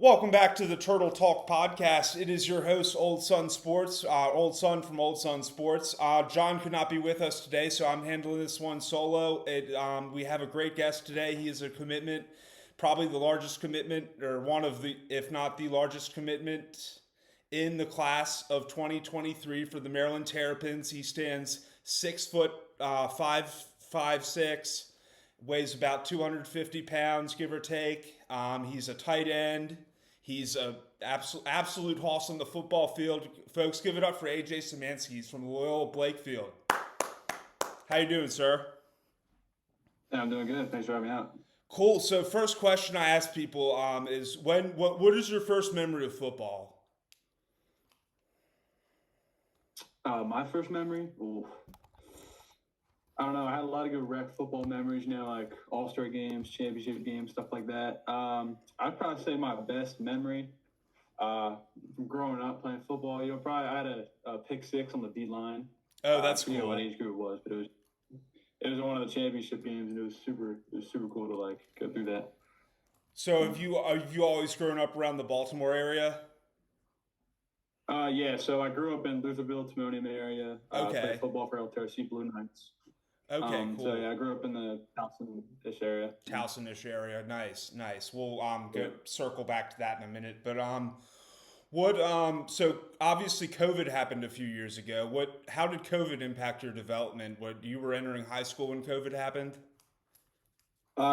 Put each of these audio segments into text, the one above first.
Welcome back to the Turtle Talk podcast. It is your host, Old Sun Sports, Old Sun from Old Sun Sports. John could not be with us today, so I'm handling this one solo. We have a great guest today. He is a commitment, probably the largest commitment, or one of the, if not the largest commitment in the class of 2023 for the Maryland Terrapins. He stands 6 foot, 5'6", weighs about 250 pounds, give or take. He's a tight end. He's a absolute hoss on the football field. Folks, give it up for SZYMANSKI. He's from Loyola Blakefield. How you doing, sir? Yeah, I'm doing good. Thanks for having me out. Cool. So, first question I ask people is what is your first memory of football? My first memory, ooh, I don't know. I had a lot of good rec football memories, like All-Star games, championship games, stuff like that. I'd probably say my best memory from growing up playing football. Probably I had a pick six on the D line. Oh, I that's forget what cool. age group it was, but it was one of the championship games, and it was super cool to like go through that. So, have you always grown up around the Baltimore area? Yeah. So I grew up in Lutherville, Timonium area. Played Okay. football for LTRC Blue Knights. Okay, So yeah, cool. I grew up in the Towson-ish area. Towsonish area. Nice, nice. We'll Yeah. go circle back to that in a minute. But what so obviously COVID happened a few years ago. How did COVID impact your development? What you were entering high school when COVID happened?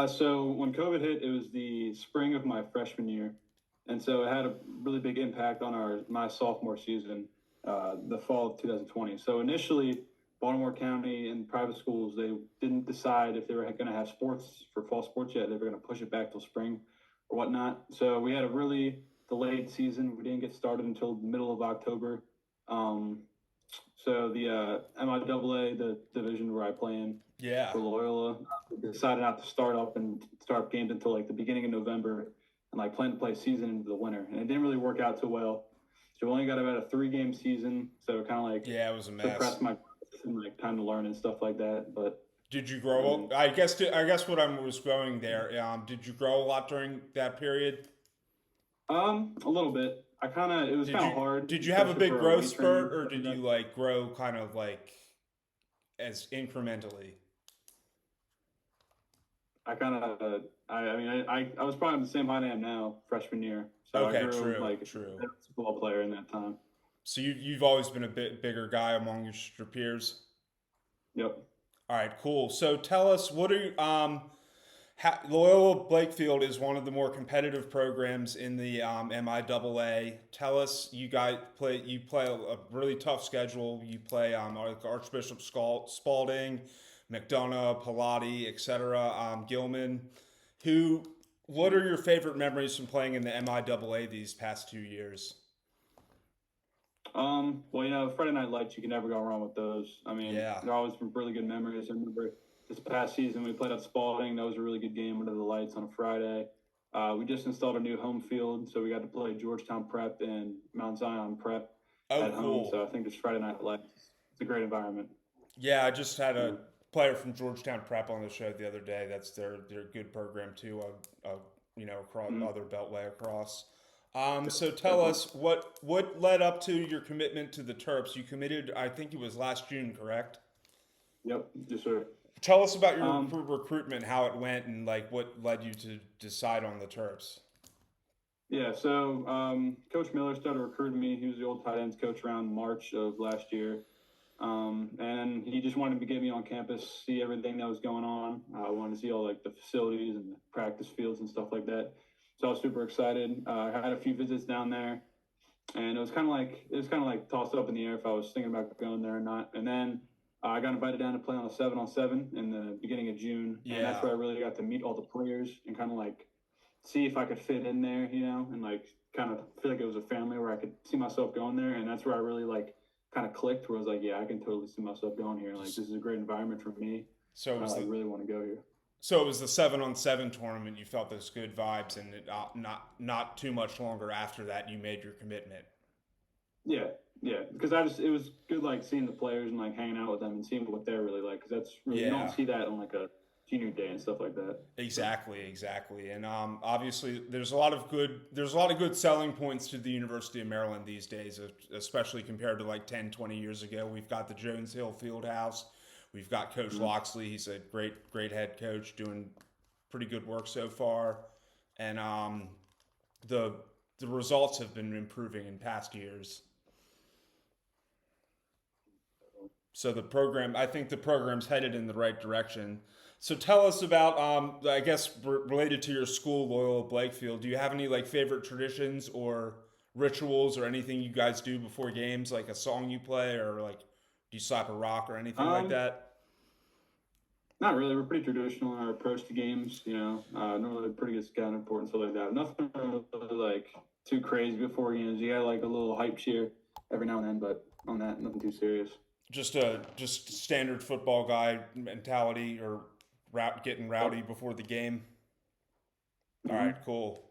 So when COVID hit, it was the spring of my freshman year, and so it had a really big impact on my sophomore season, the fall of 2020. So initially, Baltimore County and private schools they didn't decide if they were going to have sports for fall sports yet. They were going to push it back till spring or whatnot. So we had a really delayed season. We didn't get started until the middle of October. Um, so the MIAA, the division where I play in Yeah. for Loyola, decided not to start games until like the beginning of November, and like plan to play season into the winter. And it didn't really work out too well. So we only got about a 3 game season. So it kind of like Yeah, it was a mess. suppressed my and like time to learn and stuff like that. But Did you I grow mean, up? I guess what I was going there. Did you grow a lot during that period? a little bit. It was Did kind of you hard, did you have a especially big for our growth weight training and spurt, or stuff like did you that. like grow kind of like as incrementally? I was probably the same height I am now, freshman year. So I Okay, grew true, like true. a football player in that time. So you've always been a bit bigger guy among your peers. Yep. All right, cool. So tell us, what are you, Loyola Blakefield is one of the more competitive programs in the MIAA. Tell us, you play a really tough schedule. You play like Archbishop Spalding, McDonough, Pilati, etc. Gilman. Who? What are your favorite memories from playing in the MIAA these past 2 years? Well, Friday Night Lights, you can never go wrong with those. I mean, Yeah. they're always been really good memories. I remember this past season we played at Spalding. That was a really good game under the lights on a Friday. We just installed a new home field, so we got to play Georgetown Prep and Mount Zion Prep Oh, at home. cool. So I think this Friday Night Lights, it's a great environment. Yeah, I just had a Yeah. player from Georgetown Prep on the show the other day. That's their good program too. Across Mhm. other beltway across. So tell Definitely. us what led up to your commitment to the Terps. You committed, I think it was last June, correct? Yep. Yes, sir. Tell us about your Um, recruitment, how it went, and like what led you to decide on the Terps. yeah. So Coach Miller started recruiting me. He was the old tight ends coach around March of last year. And he just wanted to get me on campus, see everything that was going on. I wanted to see all like the facilities and the practice fields and stuff like that. So I was super excited. I had a few visits down there, and it was kind of like tossed up in the air if I was thinking about going there or not. And then I got invited down to play on a 7-on-7 in the beginning of June, and that's Yeah. where I really got to meet all the players and kind of like see if I could fit in there, and like kind of feel like it was a family where I could see myself going there. And that's where I really like kind of clicked, where I was like, yeah, I can totally see myself going here. Like this is a great environment for me. So it I was like the really want to go here. so it was the 7-on-7 tournament. You felt those good vibes, and not too much longer after that, you made your commitment. Yeah, yeah, because it was good like seeing the players and like hanging out with them and seeing what they're really like. Because that's really you don't Yeah. see that in like a junior day and stuff like that. So, Exactly. And obviously, there's a lot of good selling points to the University of Maryland these days, especially compared to like 10, 20 years ago. We've got the Jones Hill Fieldhouse. We've got Coach mhm. Loxley. He's a great head coach, doing pretty good work so far. And the the results have been improving in past years. So I think the program's headed in the right direction. So tell us about, I guess, related to your school, Loyola Blakefield. Do you have any like favorite traditions or rituals or anything you guys do before games, like a song you play, or like do you slap a rock or anything like um, that? Not really. We're pretty traditional in our approach to games. Normally pretty good scouting report and stuff like that. Nothing really like too crazy before games. You got like a little hype cheer every now and then, but on that, nothing too serious. Just standard football guy mentality or getting Yep. rowdy before the game. All right, Hmm. cool.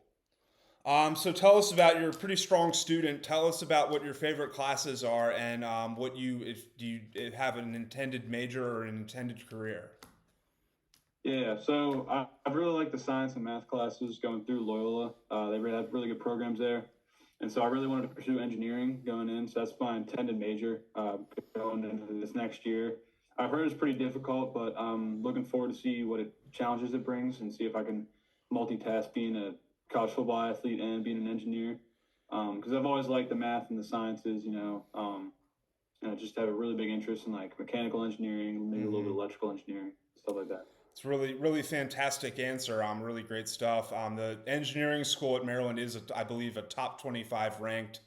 So tell us about you're a pretty strong student. Tell us about what your favorite classes are and what you if do you have an intended major or an intended career. Yeah, so I really like the science and math classes going through Loyola. They really have really good programs there. And so I really wanted to pursue engineering going in. So that's my intended major going into this next year. I've heard it's pretty difficult, but I'm looking forward to see what challenges it brings and see if I can multitask being a college football athlete and being an engineer. Because I've always liked the math and the sciences, and I just have a really big interest in like mechanical engineering, maybe a little bit of Mm-hmm. electrical engineering, stuff like that. It's really fantastic answer. Really great stuff. The engineering school at Maryland is, I believe, a top 25 ranked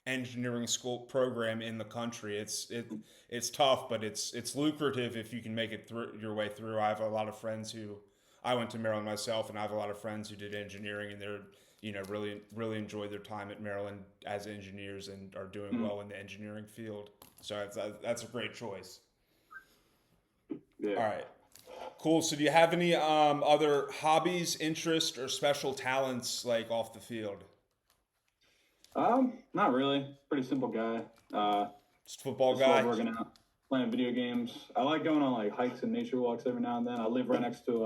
engineering school program in the country. It's tough, but it's lucrative if you can make it through your way through. I have a lot of friends who I went to Maryland myself, and I have a lot of friends who did engineering, and they're really enjoyed their time at Maryland as engineers and are doing Mm, well in the engineering field. So that's a great choice. yeah. All right. Cool. So, do you have any other hobbies, interests, or special talents like off the field? Not really. Pretty simple guy. Uh, Just football just love guy. working out, playing video games. I like going on like hikes and nature walks every now and then. I live right next to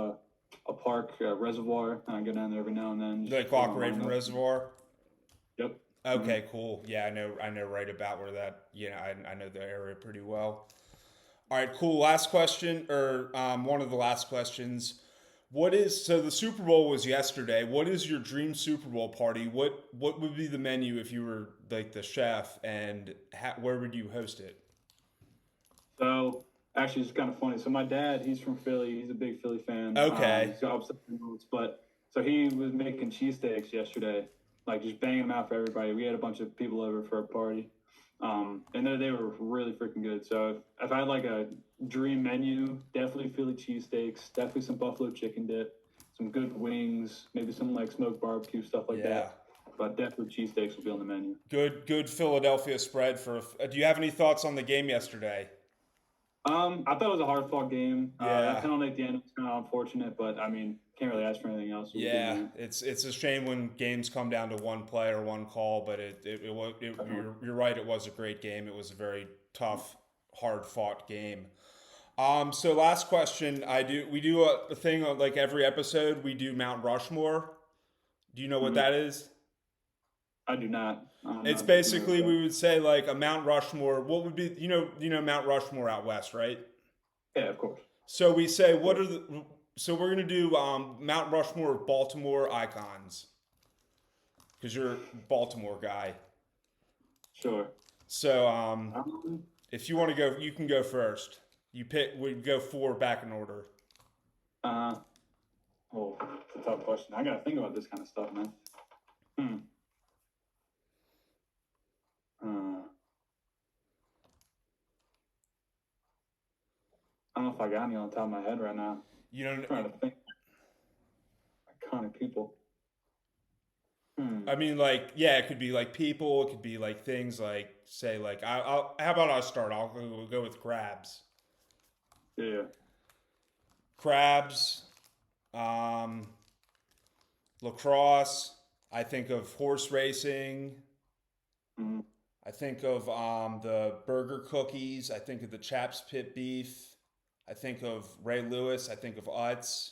a park, a reservoir, and I go down there every now and then, just Like clear Loch my mind Raven up. Reservoir. Yep. Hmm. Okay, cool. Yeah, I know right about where that. I know the area pretty well. All right, cool. Last question, or one of the last questions. So the Super Bowl was yesterday. What is your dream Super Bowl party? What would be the menu if you were like the chef, and where would you host it? So actually, it's kind of funny. So my dad, he's from Philly. He's a big Philly fan. Okay. He's got upset notes, but so he was making cheesesteaks yesterday, like just banging them out for everybody. We had a bunch of people over for a party, and they were really freaking good. So if I had like a dream menu, definitely Philly cheesesteaks, definitely some buffalo chicken dip, some good wings, maybe some like smoked barbecue stuff like Yeah. that. But definitely cheesesteaks will be on the menu. Good Philadelphia spread for. Do you have any thoughts on the game yesterday? I thought it was a hard fought game. That Yeah. penalty at the end was kind of unfortunate, but I mean, can't really ask for anything else. It was a good Yeah, game. it's a shame when games come down to one play or one call, but Definitely. you're right. It was a great game. It was a very tough, hard fought game. So last question, we do a thing on like every episode. We do Mount Rushmore. Do you know what Hmm. that is? I do not. I'm It's not too familiar with basically that. we would say like a Mount Rushmore. What would be Mount Rushmore out west, right? Yeah, of course. So we say Of course. so we're gonna do Mount Rushmore of Baltimore icons because you're a Baltimore guy. Sure. So Um, if you want to go, you can go first. You pick. We go four back in order. uh, oh, it's a tough question. I gotta think about this kind of stuff, man. Hmm. I don't know if I got any on the top of my head right now. You don't. I'm trying to think. Iconic people. Hmm. I mean, like, yeah, it could be like people. It could be like things like say like I'll. How about I start? We'll go with crabs. Yeah. Crabs. Um, lacrosse. I think of horse racing. Hmm. I think of the burger cookies. I think of the Chaps Pit beef. I think of Ray Lewis. I think of Utz,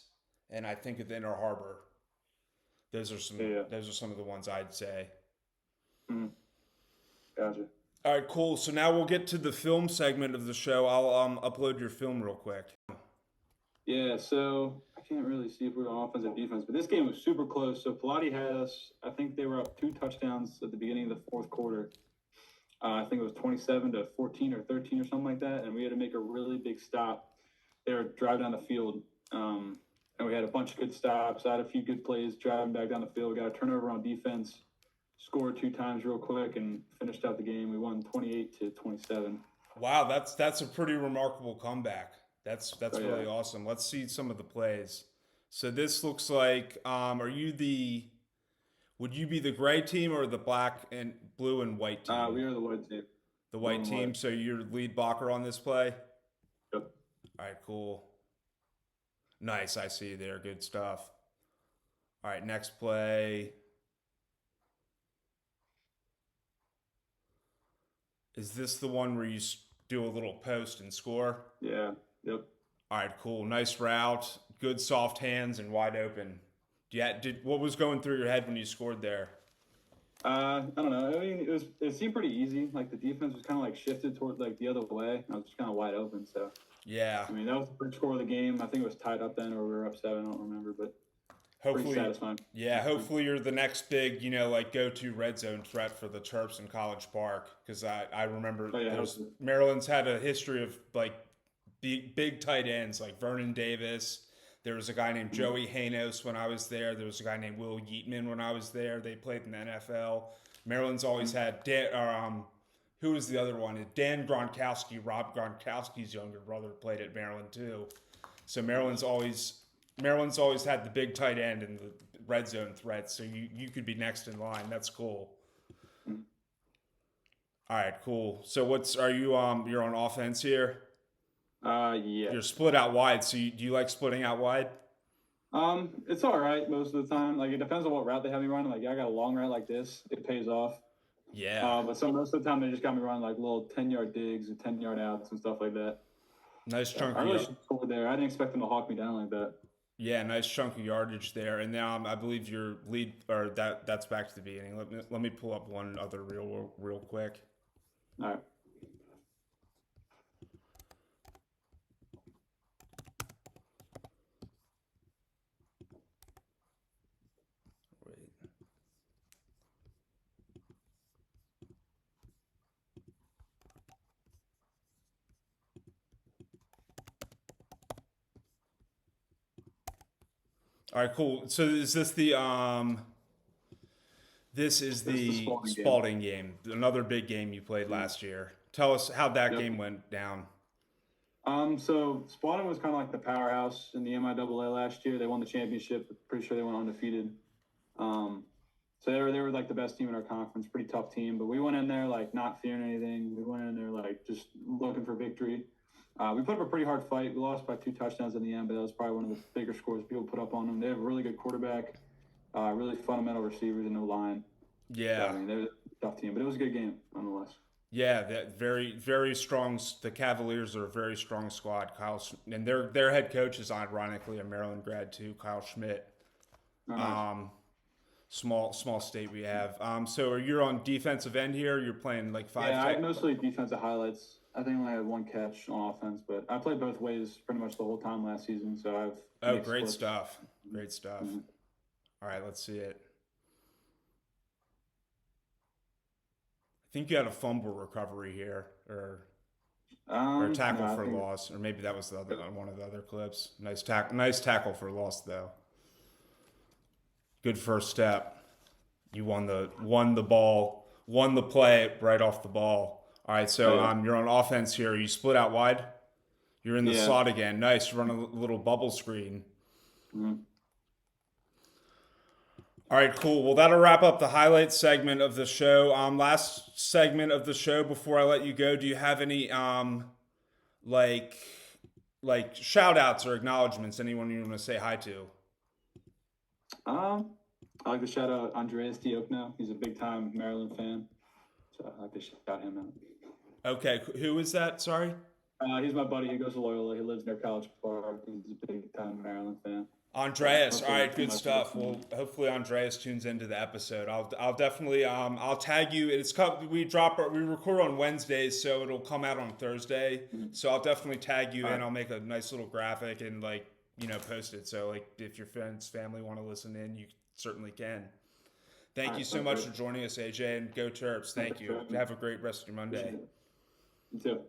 and I think of Inner Harbor. Those are some. Yeah. Those are some of the ones I'd say. Mm, gotcha. All right, cool. So now we'll get to the film segment of the show. I'll upload your film real quick. Yeah, so I can't really see if we were on offense or defense, but this game was super close. So Pilati had us. I think they were up 2 touchdowns at the beginning of the fourth quarter. I think it was 27-14 or 13 or something like that, and we had to make a really big stop. They were driving down the field, and we had a bunch of good stops. I had a few good plays driving back down the field. We got a turnover on defense, scored 2 times real quick, and finished out the game. We won 28-27. Wow, that's a pretty remarkable comeback. That's Oh, really yeah. awesome. Let's see some of the plays. So this looks like are you the would you be the gray team or the black and blue and white team? We are the white team. The Blue white and team. white. So you're lead blocker on this play. Yep. All right, cool. Nice, I see you there. Good stuff. All right, next play. Is this the one where you do a little post and score? Yeah. Yep. All right, cool. Nice route. Good soft hands and wide open. What was going through your head when you scored there? I don't know. I mean, it seemed pretty easy. Like the defense was kind of like shifted toward like the other way. I was just kind of wide open. So Yeah. I mean, that was the first score of the game. I think it was tied up then, or we were up 7. I don't remember, but pretty Hopefully, satisfying. yeah. Hopefully, you're the next big, like go-to red zone threat for the Terps in College Park. Because I remember Oh yeah. Maryland's had a history of like big tight ends like Vernon Davis. There was a guy named Joey Hanos when I was there. There was a guy named Will Yeatman when I was there. They played in the NFL. Maryland's always had who was the other one? Dan Gronkowski, Rob Gronkowski's younger brother, played at Maryland too. So Maryland's always had the big tight end and the red zone threat. So you could be next in line. That's cool. All right, cool. So are you you're on offense here? Yeah. You're split out wide. So do you like splitting out wide? It's all right most of the time. Like it depends on what route they have me running. Like I got a long route like this, it pays off. Yeah. But most of the time they just got me running like little 10-yard digs or 10-yard outs and stuff like that. Nice chunk I of really should score there. I didn't expect them to hawk me down like that. Yeah, nice chunk of yardage there. And now I believe your lead or that's back to the beginning. Let me pull up one other real quick. All right. Wait. All right, cool. So is this the this is This is the the Spalding game. Spalding game, another big game you played last year. Tell us how that Yep. game went down. So Spalding was kind of like the powerhouse in the MIAA last year. They won the championship. Pretty sure they went undefeated. So they were like the best team in our conference. Pretty tough team, but we went in there like not fearing anything. We went in there like just looking for victory. We put up a pretty hard fight. We lost by 2 touchdowns in the end, but that was probably one of the bigger scores people put up on them. They have a really good quarterback, really fundamental receivers, and no line. Yeah. So, I mean, they were a tough team, but it was a good game nonetheless. Yeah, that very strong. The Cavaliers are a very strong squad. And their head coach is ironically a Maryland grad too, Kyle Schmidt. Oh, nice. Small state we have. So you're on defensive end here. You're playing like 5. Yeah, I had mostly defensive highlights. I think I only had 1 catch on offense, but I played both ways pretty much the whole time last season. So I've Great stuff. Great stuff. Mm-hmm. All right, let's see it. I think you had a fumble recovery here, or tackle no, for loss, or maybe that was the other one of the other clips. Nice tackle for loss though. Good first step. You won the play right off the ball. All right, so you're on offense here. You split out wide. You're in the slot again. Nice. Run a little bubble screen. Mm-hmm. All right, cool. Well, that'll wrap up the highlight segment of the show. Last segment of the show before I let you go. Do you have any like shout outs or acknowledgments? Anyone you want to say hi to? I like to shout out Andreas Diokno. He's a big time Maryland fan, so I like to shout him out. Okay, who is that? Sorry. He's my buddy. He goes to Loyola. He lives near College Park. He's a big time Maryland fan. Andreas, all Hopefully, right, good stuff. Well, hopefully Andreas tunes into the episode. I'll definitely I'll tag you. We record on Wednesdays, so it'll come out on Thursday. So I'll definitely tag you All in. right. I'll make a nice little graphic and post it. So like if your friends, family want to listen in, you certainly can. All Thank you right. so Sounds much good. for joining us, AJ, and go Terps. Thank Thanks for you. having me. Have a great rest of your Monday. Appreciate it. You too.